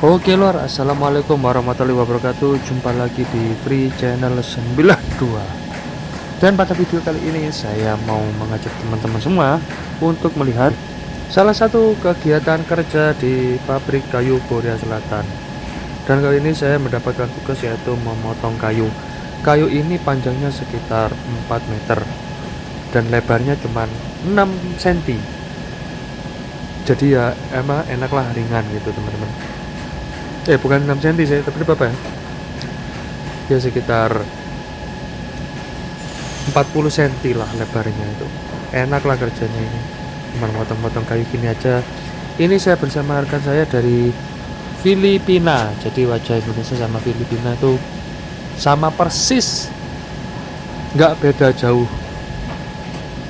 Oke lor, assalamualaikum warahmatullahi wabarakatuh. Jumpa lagi di Free Channel 92. Dan pada video kali ini saya mau mengajak teman-teman semua untuk melihat salah satu kegiatan kerja di pabrik kayu Korea Selatan. Dan kali ini saya mendapatkan tugas yaitu memotong kayu. Kayu ini panjangnya sekitar 4 meter dan lebarnya cuma 6 cm. Jadi ya emang enaklah ringan gitu teman-teman. Bukan 6 cm saya, tapi berapa ya? Ya sekitar 40 cm lah lebarnya itu. Enaklah kerjanya ini. Cuma motong-motong kayu gini aja. Ini saya bersama rekan saya dari Filipina. Jadi wajah Indonesia sama Filipina itu sama persis, nggak beda jauh.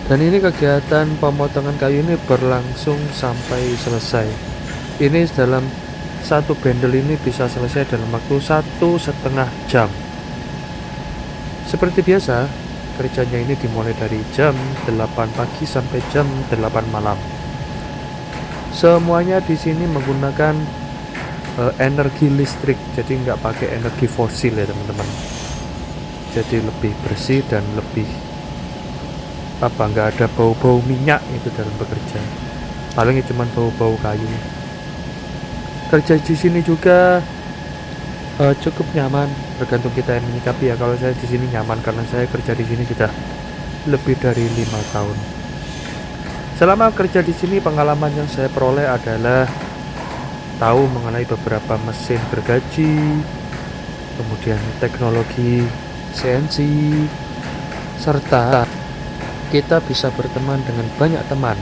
Dan ini kegiatan pemotongan kayu ini berlangsung sampai selesai. Ini dalam satu bendel ini bisa selesai dalam waktu 1,5 jam. Seperti biasa, kerjanya ini dimulai dari jam 8 pagi sampai jam 8 malam. Semuanya di sini menggunakan energi listrik, jadi nggak pakai energi fosil ya teman-teman. Jadi lebih bersih dan lebih nggak ada bau-bau minyak itu dalam bekerja. Palingnya cuma bau-bau kayu. Kerja di sini juga cukup nyaman, tergantung kita yang menyikapi ya. Kalau saya di sini nyaman karena saya kerja di sini sudah lebih dari 5 tahun. Selama kerja di sini pengalaman yang saya peroleh adalah tahu mengenai beberapa mesin gergaji, kemudian teknologi CNC, serta kita bisa berteman dengan banyak teman.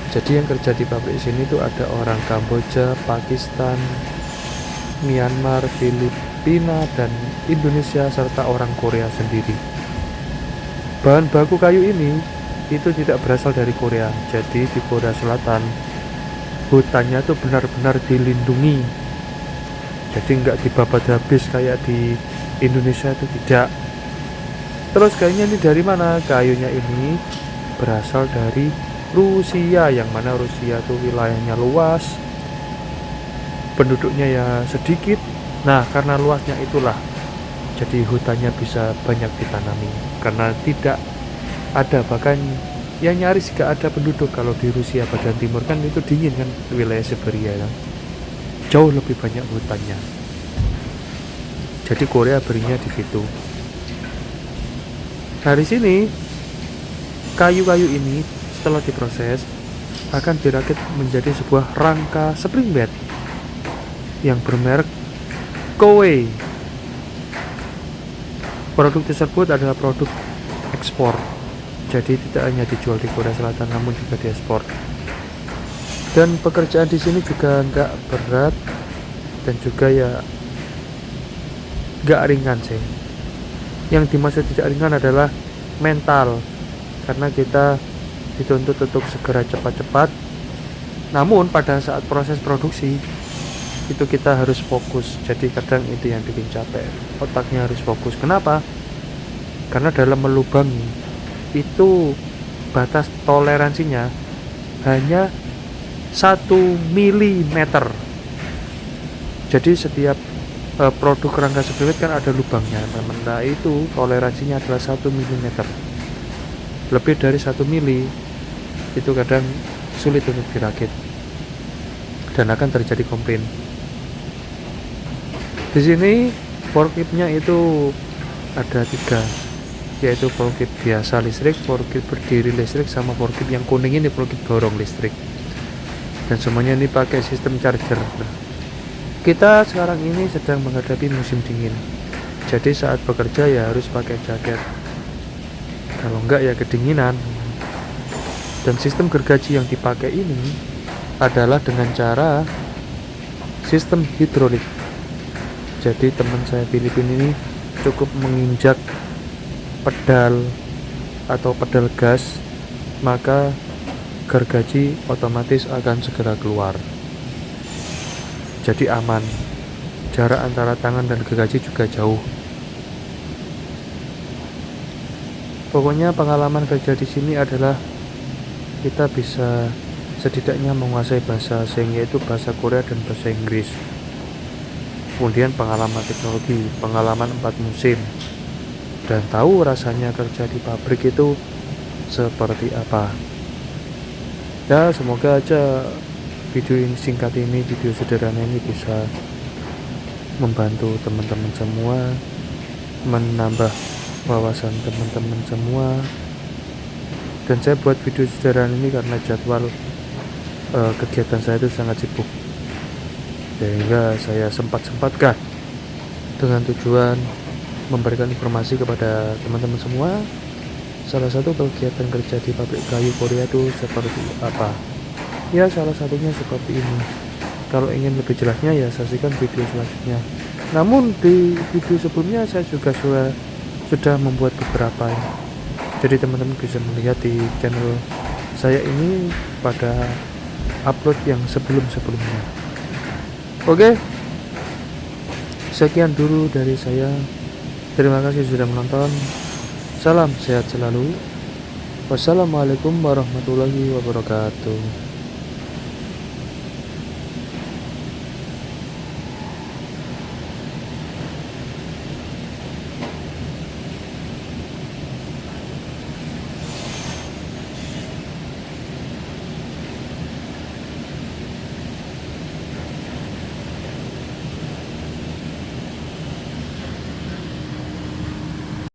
Jadi yang kerja di pabrik sini itu ada orang Kamboja, Pakistan, Myanmar, Filipina, dan Indonesia, serta orang Korea sendiri. Bahan baku kayu ini itu tidak berasal dari Korea. Jadi di Korea Selatan hutannya itu benar-benar dilindungi. Jadi nggak dibabat habis kayak di Indonesia, itu tidak. Terus kayunya ini dari mana? Kayunya ini berasal dari Rusia, yang mana Rusia itu wilayahnya luas, penduduknya ya sedikit. Nah, karena luasnya itulah jadi hutannya bisa banyak ditanami, karena tidak ada, bahkan ya nyaris gak ada penduduk. Kalau di Rusia bagian timur kan itu dingin kan, wilayah Siberia kan, jauh lebih banyak hutannya. Jadi Korea berinya di situ. Nah, di sini kayu-kayu ini setelah diproses akan dirakit menjadi sebuah rangka spring bed yang bermerek Koei. Produk tersebut adalah produk ekspor, jadi tidak hanya dijual di Korea Selatan namun juga diekspor. Dan pekerjaan di sini juga nggak berat dan juga ya nggak ringan sih. Yang dimaksud tidak ringan adalah mental, karena kita dituntut untuk segera cepat-cepat. Namun pada saat proses produksi itu kita harus fokus. Jadi kadang itu yang bikin capek, otaknya harus fokus. Kenapa? Karena dalam melubangi itu batas toleransinya hanya 1 mm. Jadi setiap produk rangka spring kan ada lubangnya, nah itu toleransinya adalah 1 mm. Lebih dari 1 mm itu kadang sulit untuk dirakit dan akan terjadi komplain. Di sini forkliftnya itu ada 3, yaitu forklift biasa listrik, forklift berdiri listrik, sama forklift yang kuning ini forklift dorong listrik. Dan semuanya ini pakai sistem charger. Nah, kita sekarang ini sedang menghadapi musim dingin, jadi saat bekerja ya harus pakai jaket, kalau enggak ya kedinginan. Dan sistem gergaji yang dipakai ini adalah dengan cara sistem hidrolik. Jadi teman saya Filipina ini cukup menginjak pedal atau pedal gas, maka gergaji otomatis akan segera keluar. Jadi aman. Jarak antara tangan dan gergaji juga jauh. Pokoknya pengalaman kerja di sini adalah kita bisa setidaknya menguasai bahasa asing, yaitu bahasa Korea dan bahasa Inggris. kemudian pengalaman teknologi, pengalaman 4 musim, dan tahu rasanya kerja di pabrik itu seperti apa. Ya, semoga aja video ini singkat ini, video sederhana ini bisa membantu teman-teman semua, menambah wawasan teman-teman semua. Dan saya buat video sederhana ini karena jadwal kegiatan saya itu sangat sibuk, sehingga saya sempat-sempatkan dengan tujuan memberikan informasi kepada teman-teman semua. Salah satu kegiatan kerja di pabrik kayu Korea itu seperti apa? Ya, salah satunya seperti ini. Kalau ingin lebih jelasnya ya saksikan video selanjutnya. Namun di video sebelumnya saya juga sudah membuat beberapa ya. Jadi teman-teman bisa melihat di channel saya ini pada upload yang sebelum-sebelumnya. Oke, sekian dulu dari saya. Terima kasih sudah menonton. Salam sehat selalu. Wassalamualaikum warahmatullahi wabarakatuh.